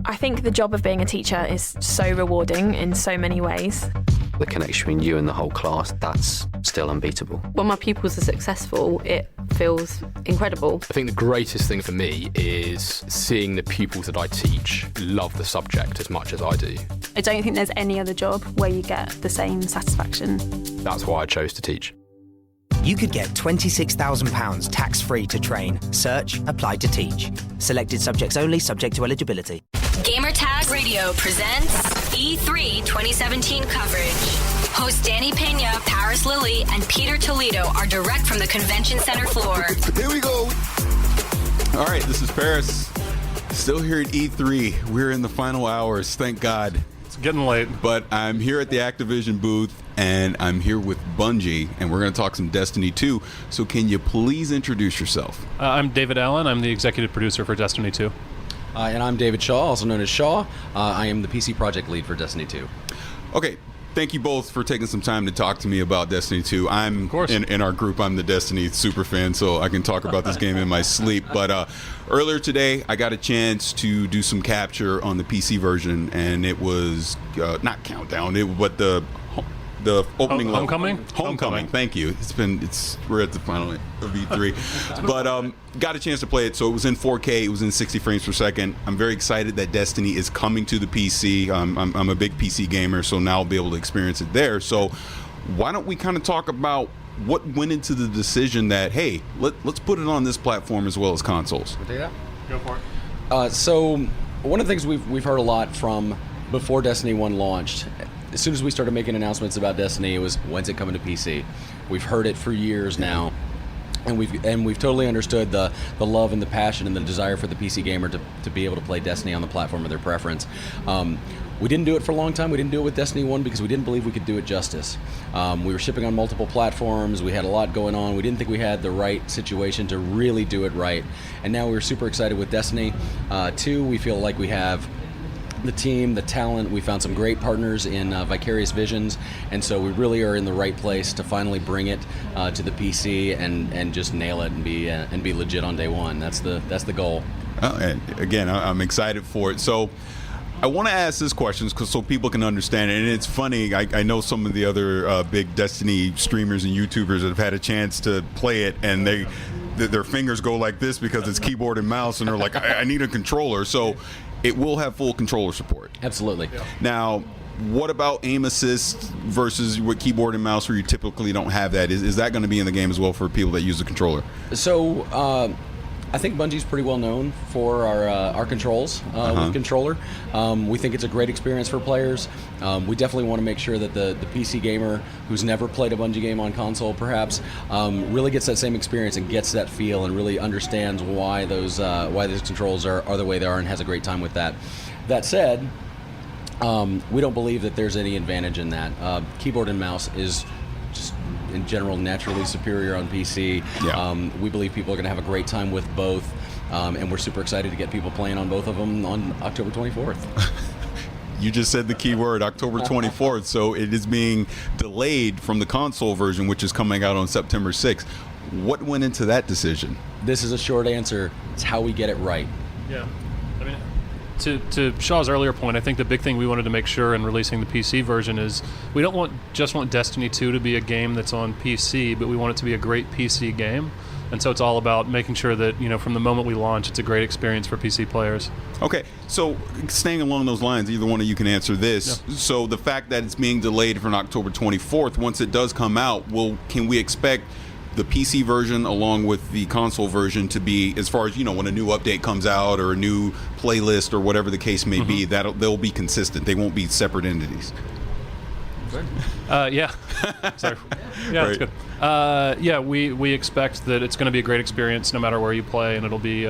I think the job of being a teacher is so rewarding in so many ways. The connection between you and the whole class, that's still unbeatable. When my pupils are successful, it feels incredible. I think the greatest thing for me is seeing the pupils that I teach love the subject as much as I do. I don't think there's any other job where you get the same satisfaction. That's why I chose to teach. You could get £26,000 tax-free to train. Search Applied to Teach. Selected subjects only, subject to eligibility. Gamertag Radio presents E3 2017 coverage. Hosts Danny Pena, Parris Lilly, and Peter Toledo are direct from the convention center floor. Here we go. All right, this is Parris. Still here at E3. We're in the final hours, thank God. It's getting late. But I'm here at the Activision booth, and I'm here with Bungie, and we're going to talk some Destiny 2. So can you please introduce yourself? I'm David Allen. I'm the executive producer for Destiny 2. And I'm David Shaw, also known as Shaw. I am the PC project lead for Destiny 2. Okay, thank you both for taking some time to talk to me about Destiny 2. I'm in our group, I'm the Destiny super fan, so I can talk about this game in my sleep. But earlier today, I got a chance to do some capture on the PC version, and it was not countdown, but the opening level. Homecoming. Thank you. We're at the final of E3, but got a chance to play it. So it was in 4K. It was in 60 frames per second. I'm very excited that Destiny is coming to the PC. I'm a big PC gamer, so now I'll be able to experience it there. So why don't we kind of talk about what went into the decision that, hey, let's put it on this platform as well as consoles. We'll take that. Go for it. So one of the things we've heard a lot from before Destiny 1 launched. As soon as we started making announcements about Destiny, it was, when's it coming to PC? We've heard it for years now, and we've totally understood the love and the passion and the desire for the PC gamer to be able to play Destiny on the platform of their preference. We didn't do it for a long time. We didn't do it with Destiny 1 because we didn't believe we could do it justice. We were shipping on multiple platforms. We had a lot going on. We didn't think we had the right situation to really do it right. And now we're super excited with Destiny 2. We feel like we have the team, the talent. We found some great partners in Vicarious Visions, and so we really are in the right place to finally bring it to the PC and just nail it and be legit on day one. That's the goal. And again, I'm excited for it. So I want to ask this question so people can understand it. And it's funny, I know some of the other big Destiny streamers and YouTubers that have had a chance to play it, and their fingers go like this because it's keyboard and mouse, and they're like, I need a controller. So it will have full controller support. Absolutely. Yeah. Now, what about aim assist versus with keyboard and mouse where you typically don't have that? Is that going to be in the game as well for people that use the controller? So I think Bungie's pretty well known for our controls with controller. We think it's a great experience for players. We definitely want to make sure that the PC gamer who's never played a Bungie game on console perhaps really gets that same experience and gets that feel and really understands why those controls are the way they are and has a great time with that. That said, we don't believe that there's any advantage in that. Keyboard and mouse is just in general naturally superior on PC. Yeah. We believe people are going to have a great time with both, and we're super excited to get people playing on both of them on October 24th. You just said the key word, October 24th, so it is being delayed from the console version, which is coming out on September 6th. What went into that decision? This is a short answer. It's how we get it right. Yeah. I mean, to Shaw's earlier point, I think the big thing we wanted to make sure in releasing the PC version is we don't just want Destiny 2 to be a game that's on PC, but we want it to be a great PC game. And so it's all about making sure that, from the moment we launch, it's a great experience for PC players. Okay, so staying along those lines, either one of you can answer this. Yeah. So the fact that it's being delayed from October 24th, once it does come out, can we expect the PC version along with the console version to be, as far as, when a new update comes out or a new playlist or whatever the case may be, they'll be consistent. They won't be separate entities. Yeah. Sorry. Yeah, that's good. Yeah, we expect that it's going to be a great experience no matter where you play, and it'll be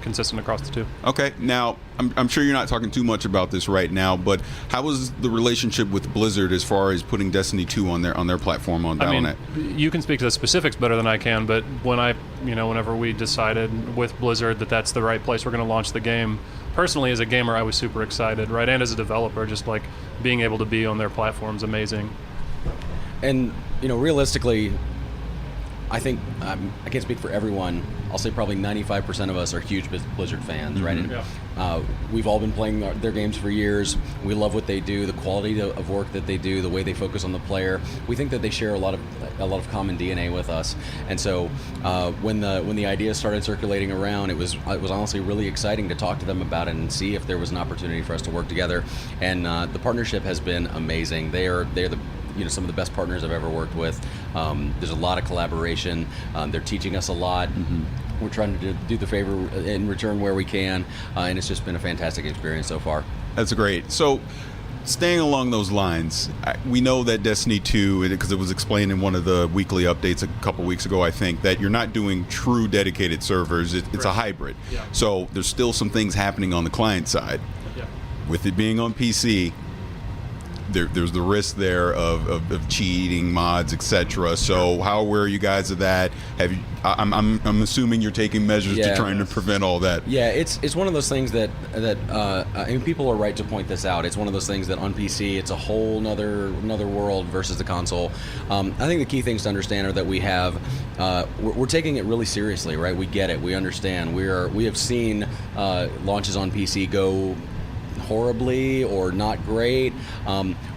consistent across the two. Okay. Now, I'm sure you're not talking too much about this right now, but how was the relationship with Blizzard as far as putting Destiny 2 on their platform on Battle.net? You can speak to the specifics better than I can, but whenever we decided with Blizzard that that's the right place we're going to launch the game, personally as a gamer, I was super excited, right? And as a developer, just like being able to be on their platform is amazing. And realistically, I think I can't speak for everyone. I'll say probably 95% of us are huge Blizzard fans, right? And we've all been playing their games for years. We love what they do, the quality of work that they do, the way they focus on the player. We think that they share a lot of common DNA with us. And so when the idea started circulating around, it was honestly really exciting to talk to them about it and see if there was an opportunity for us to work together. And the partnership has been amazing. They're the some of the best partners I've ever worked with. There's a lot of collaboration. They're teaching us a lot. We're trying to do the favor in return where we can, and it's just been a fantastic experience so far. That's great. So, staying along those lines, we know that Destiny 2, because it was explained in one of the weekly updates a couple weeks ago, I think, that you're not doing true dedicated servers. It's a hybrid. Yeah. So, there's still some things happening on the client side. Yeah. With it being on PC, there's the risk there of cheating, mods, etc. So how aware are you guys of that? Have you, I'm assuming you're taking measures to trying to prevent all that. Yeah, it's one of those things that I mean, people are right to point this out. It's one of those things that on PC it's a whole another world versus the console. I think the key things to understand are that we have we're taking it really seriously, right? We get it, we understand. We have seen launches on PC go horribly or not great.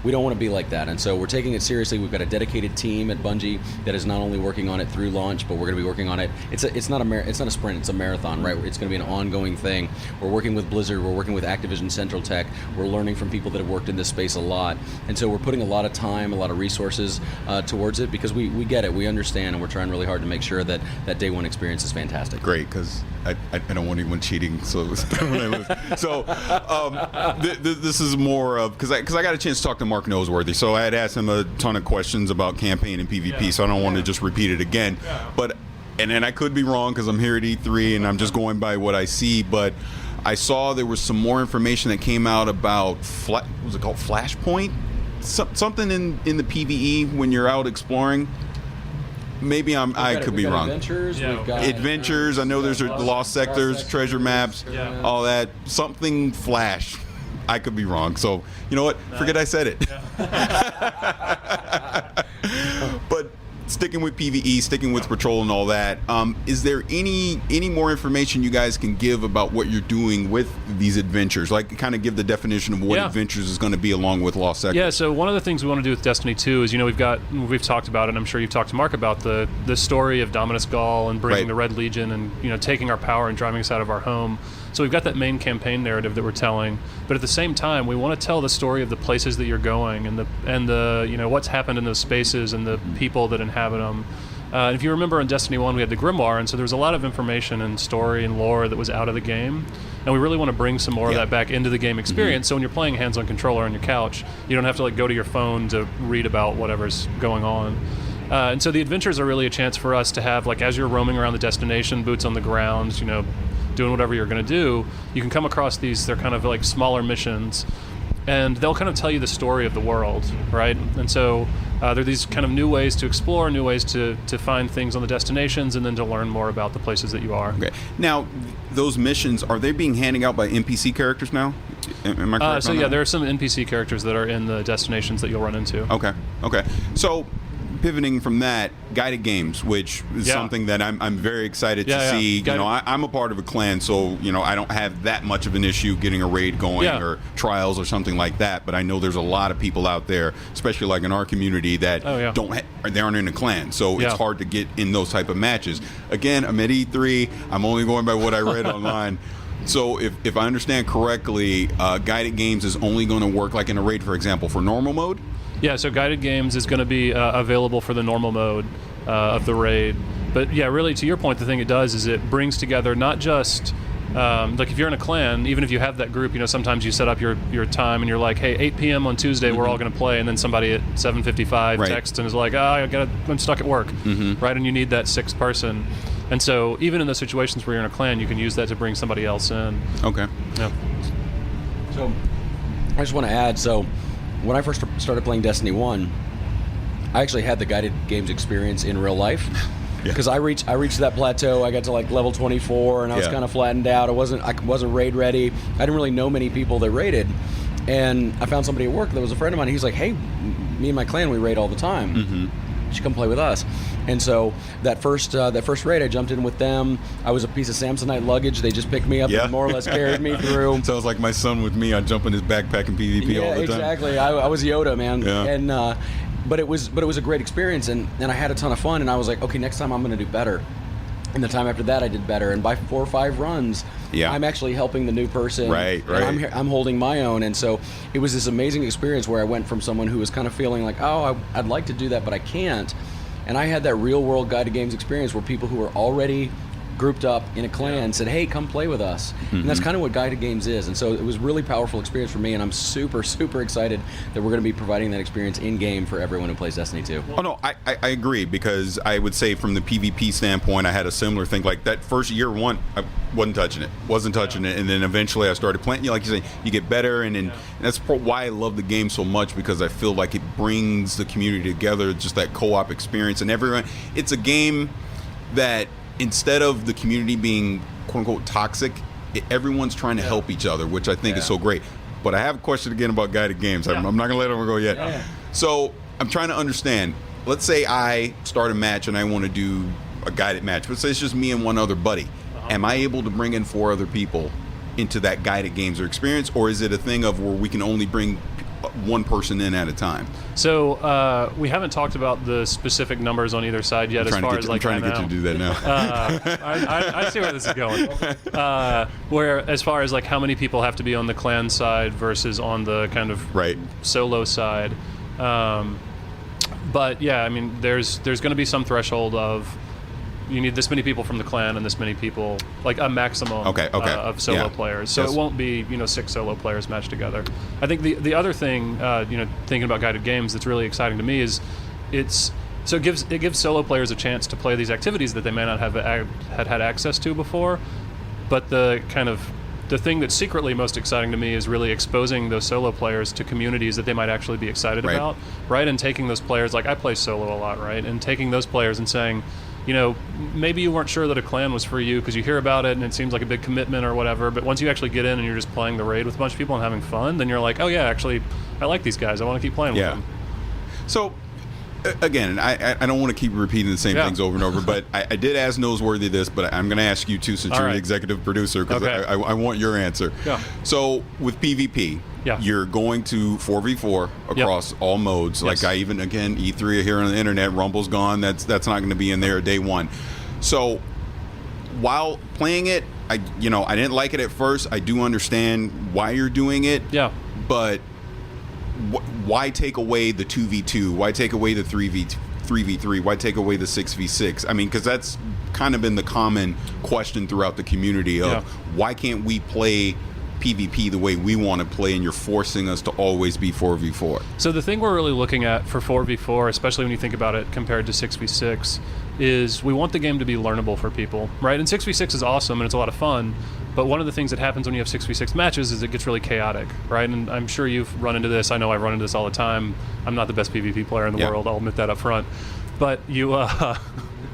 We don't want to be like that, and so we're taking it seriously. We've got a dedicated team at Bungie that is not only working on it through launch, but we're going to be working on it. It's not a sprint, it's a marathon, right? It's going to be an ongoing thing. We're working with Blizzard, we're working with Activision Central Tech, we're learning from people that have worked in this space a lot, and so we're putting a lot of time, a lot of resources towards it because we get it, we understand, and we're trying really hard to make sure that day one experience is fantastic. Great, because I don't want anyone cheating. So when I lose. So this is more of because I got a chance to talk to Mark Noseworthy. So I had asked him a ton of questions about campaign and PvP. So I don't want to just repeat it again. But and I could be wrong because I'm here at E3 and I'm just going by what I see. But I saw there was some more information that came out about what was it called, Flashpoint? Something in the PvE when you're out exploring. Maybe I could be wrong. Adventures, we've got adventures. I know there's lost sectors, treasure maps, all that. Something Flash. I could be wrong. So you know what? Forget I said it. But sticking with PvE, sticking with Patrol and all that, is there any more information you guys can give about what you're doing with these adventures? Like, kind of give the definition of what adventures is going to be along with Lost Sectors. Yeah, so one of the things we want to do with Destiny 2 is, we've talked about it, and I'm sure you've talked to Mark about the story of Dominus Gall and bringing the Red Legion and, taking our power and driving us out of our home. So we've got that main campaign narrative that we're telling, but at the same time, we want to tell the story of the places that you're going and the what's happened in those spaces and the people that inhabit them. And if you remember in Destiny 1, we had the Grimoire, and so there was a lot of information and story and lore that was out of the game, and we really want to bring some more of that back into the game experience. So when you're playing hands-on controller on your couch, you don't have to go to your phone to read about whatever's going on. And so the adventures are really a chance for us to have, as you're roaming around the destination, boots on the ground, doing whatever you're going to do, you can come across these, they're kind of smaller missions, and they'll kind of tell you the story of the world, right? And so there are these kind of new ways to explore, new ways to find things on the destinations, and then to learn more about the places that you are. Okay. Now, those missions, are they being handed out by NPC characters now? Am I correct on that? There are some NPC characters that are in the destinations that you'll run into. Okay. So, pivoting from that, guided games, which is something that I'm very excited to see. I'm a part of a clan, so I don't have that much of an issue getting a raid going or trials or something like that. But I know there's a lot of people out there, especially in our community, that they aren't in a clan, so it's hard to get in those type of matches. Again, I'm at E3. I'm only going by what I read online. So if I understand correctly, guided games is only going to work in a raid, for example, for normal mode. Yeah, so guided games is going to be available for the normal mode of the raid. But really, to your point, the thing it does is it brings together not just if you're in a clan, even if you have that group, sometimes you set up your time and you're like, hey, 8 p.m. on Tuesday, we're all going to play, and then somebody at 7:55 texts and is like, I'm stuck at work, right? And you need that sixth person. And so even in those situations where you're in a clan, you can use that to bring somebody else in. Okay. Yeah. So I just want to add, when I first started playing Destiny 1, I actually had the guided games experience in real life. Because I reached that plateau. I got to level 24, and I was kind of flattened out. I wasn't raid ready. I didn't really know many people that raided, and I found somebody at work that was a friend of mine. He's like, "Hey, me and my clan, we raid all the time." You should come play with us. And so that first raid, I jumped in with them. I was a piece of Samsonite luggage. They just picked me up and more or less carried me through. Sounds like my son with me. I jump in his backpack in PvP all the time. Exactly. I was Yoda, man. Yeah. And but it was a great experience, and I had a ton of fun. And I was like, okay, next time I'm going to do better. And the time after that, I did better. And by 4 or 5 runs, I'm actually helping the new person. Right. And I'm holding my own. And so it was this amazing experience where I went from someone who was kind of feeling like, oh, I'd like to do that, but I can't. And I had that real-world guided games experience where people who were already grouped up in a clan said, hey, come play with us. And that's kind of what guided games is. And so it was a really powerful experience for me, and I'm super, super excited that we're going to be providing that experience in-game for everyone who plays Destiny 2. Oh, no, I agree, because I would say from the PvP standpoint, I had a similar thing. Like that first year one, I wasn't touching it. And then eventually I started playing. Like you say, you get better, and that's why I love the game so much, because I feel like it brings the community together, just that co-op experience. And everyone, it's a game that instead of the community being quote-unquote toxic, everyone's trying to help each other, which I think is so great. But I have a question again about guided games. I'm not going to let it go yet. Yeah. So I'm trying to understand. Let's say I start a match and I want to do a guided match. Let's say it's just me and one other buddy. Am I able to bring in 4 other people into that guided games or experience, or is it a thing of where we can only bring one person in at a time? So we haven't talked about the specific numbers on either side yet. I'm trying to get you to do that now. I see where this is going. Where as far as like how many people have to be on the clan side versus on the kind of solo side. But yeah, I mean, there's going to be some threshold of you need this many people from the clan and this many people, like a maximum of solo players. So it won't be 6 solo players matched together. I think the other thing, thinking about guided games that's really exciting to me is it gives solo players a chance to play these activities that they may not have had access to before. But the thing that's secretly most exciting to me is really exposing those solo players to communities that they might actually be excited about, right? And taking those players, like I play solo a lot, right? And taking those players and saying, maybe you weren't sure that a clan was for you because you hear about it and it seems like a big commitment or whatever, but once you actually get in and you're just playing the raid with a bunch of people and having fun, then you're like, oh yeah, actually, I like these guys. I want to keep playing with them. So, again, I don't want to keep repeating the same things over and over, but I did ask Noseworthy this, but I'm going to ask you too, since you're the executive producer, because I want your answer. Yeah. So, with PvP, you're going to 4v4 across all modes. Like E3 here on the internet, Rumble's gone. That's not going to be in there day one. So while playing it, I didn't like it at first. I do understand why you're doing it. Yeah. But why take away the 2v2? Why take away the 3v3? Why take away the 6v6? I mean, because that's kind of been the common question throughout the community of why can't we play PvP the way we want to play, and you're forcing us to always be 4v4. So the thing we're really looking at for 4v4, especially when you think about it compared to 6v6, is we want the game to be learnable for people, right? And 6v6 is awesome and it's a lot of fun, but one of the things that happens when you have 6v6 matches is it gets really chaotic, right? And I'm sure you've run into this. I know I run into this all the time. I'm not the best PvP player in the world. I'll admit that up front. But you...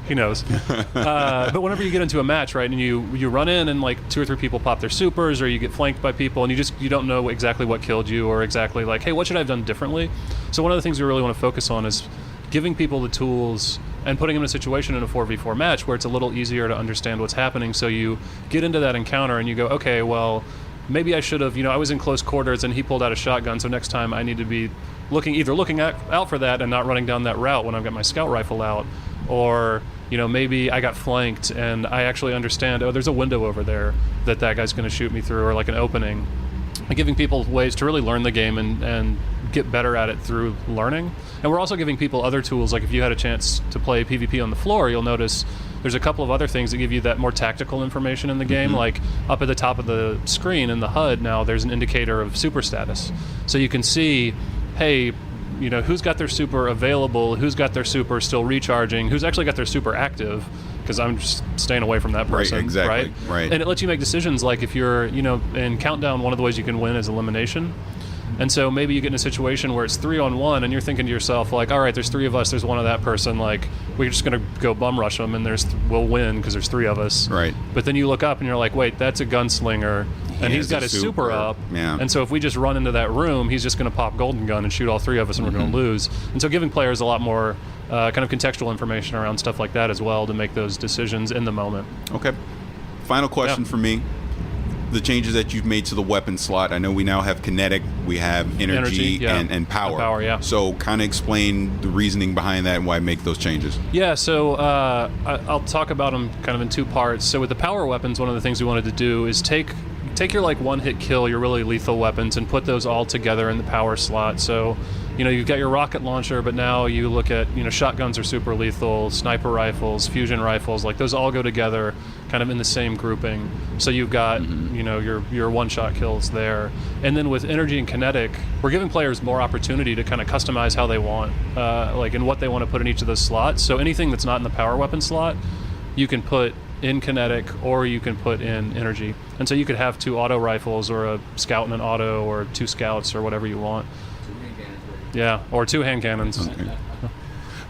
He knows. But whenever you get into a match, right, and you run in and like 2 or 3 people pop their supers, or you get flanked by people, and you don't know exactly what killed you, or exactly like, hey, what should I have done differently? So one of the things we really want to focus on is giving people the tools and putting them in a situation in a 4v4 match where it's a little easier to understand what's happening. So you get into that encounter and you go, okay, well, maybe I should have, I was in close quarters and he pulled out a shotgun, so next time I need to be looking out for that and not running down that route when I've got my scout rifle out. Or maybe I got flanked and I actually understand, there's a window over there that guy's going to shoot me through, or like an opening. And giving people ways to really learn the game and get better at it through learning. And we're also giving people other tools, like if you had a chance to play PvP on the floor, you'll notice there's a couple of other things that give you that more tactical information in the game, like up at the top of the screen in the HUD now there's an indicator of super status. So you can see, hey, who's got their super available, who's got their super still recharging, who's actually got their super active, because I'm just staying away from that person. Right, exactly. Right. And it lets you make decisions like if you're, in Countdown, one of the ways you can win is elimination. And so maybe you get in a situation where it's 3-on-1 and you're thinking to yourself, like, all right, there's 3 of us, there's one of that person, like, we're just going to go bum rush them, and we'll win because there's 3 of us. Right. But then you look up and you're like, wait, that's a gunslinger, and he's got his super up. Yeah. And so if we just run into that room, he's just going to pop golden gun and shoot all 3 of us, and we're going to lose. And so giving players a lot more kind of contextual information around stuff like that as well to make those decisions in the moment. Okay. Final question for me. The changes that you've made to the weapon slot. I know we now have kinetic, we have energy and power. And power, yeah. So kind of explain the reasoning behind that and why make those changes. Yeah, so I'll talk about them kind of in 2 parts. So with the power weapons, one of the things we wanted to do is take your like one-hit kill, your really lethal weapons, and put those all together in the power slot. So, you've got your rocket launcher, but now you look at, shotguns are super lethal, sniper rifles, fusion rifles, like those all go together kind of in the same grouping. So you've got, your one-shot kills there. And then with energy and kinetic, we're giving players more opportunity to kind of customize how they want, and what they want to put in each of those slots. So anything that's not in the power weapon slot, you can put in kinetic, or you can put in energy. And so you could have 2 auto rifles, or a scout and an auto, or 2 scouts, or whatever you want. Yeah, or 2 hand cannons.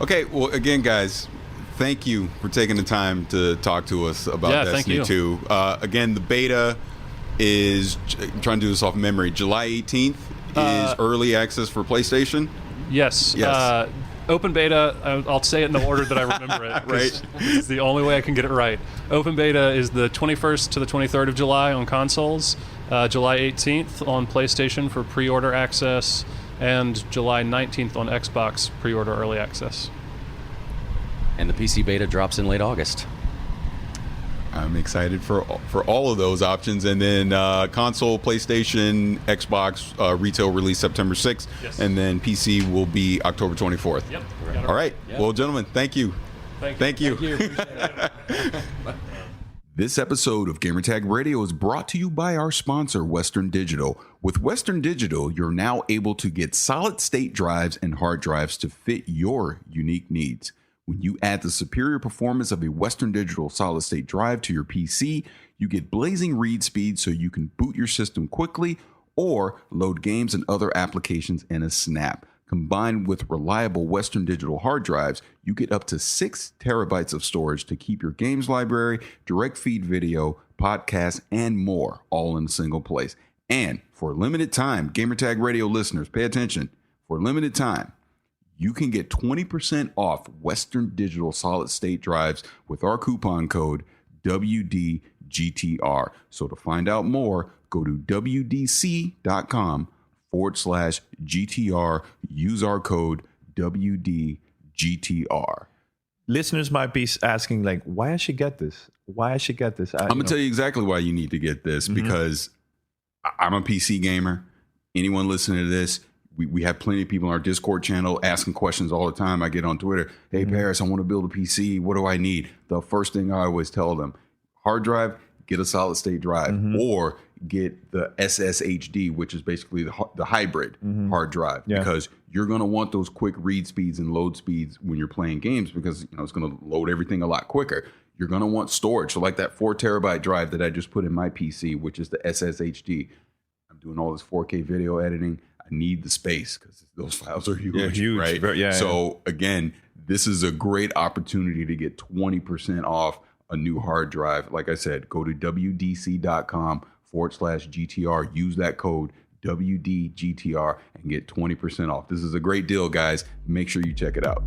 Okay, well, again, guys, thank you for taking the time to talk to us about Destiny 2. Again, the beta is, I'm trying to do this off memory, July 18th is early access for PlayStation? Yes. Open beta, I'll say it in the order that I remember it. Right. It's the only way I can get it right. Open beta is the 21st to the 23rd of July on consoles, July 18th on PlayStation for pre-order access, and July 19th on Xbox pre-order early access. And the PC beta drops in late August. I'm excited for all of those options. And then console, PlayStation, Xbox retail release September 6th. Yes. And then PC will be October 24th. Yep. All right. Yep. Well, gentlemen, thank you. Thank you. This episode of Gamertag Radio is brought to you by our sponsor, Western Digital. With Western Digital, you're now able to get solid-state drives and hard drives to fit your unique needs. When you add the superior performance of a Western Digital solid-state drive to your PC, you get blazing read speed so you can boot your system quickly or load games and other applications in a snap. Combined with reliable Western Digital hard drives, you get up to 6 terabytes of storage to keep your games library, direct feed video, podcasts, and more all in a single place. And for a limited time, Gamertag Radio listeners, pay attention. For a limited time, you can get 20% off Western Digital solid-state drives with our coupon code WDGTR. So to find out more, go to WDC.com/GTR. Use our code WDGTR. Listeners might be asking, like, why I should get this? Why I should get this? I'm going to tell you exactly why you need to get this, because I'm a PC gamer. Anyone listening to this, we have plenty of people in our Discord channel asking questions all the time. I get on Twitter, hey, Parris, I want to build a PC. What do I need? The first thing I always tell them, hard drive, get a solid state drive, or get the SSHD, which is basically the hybrid hard drive, because you're going to want those quick read speeds and load speeds when you're playing games, because it's going to load everything a lot quicker. You're going to want storage. So like that 4 terabyte drive that I just put in my PC, which is the SSHD. I'm doing all this 4K video editing. I need the space because those files are huge, right? So again, this is a great opportunity to get 20% off a new hard drive. Like I said, go to WDC.com/GTR. Use that code WDGTR and get 20% off. This is a great deal, guys. Make sure you check it out.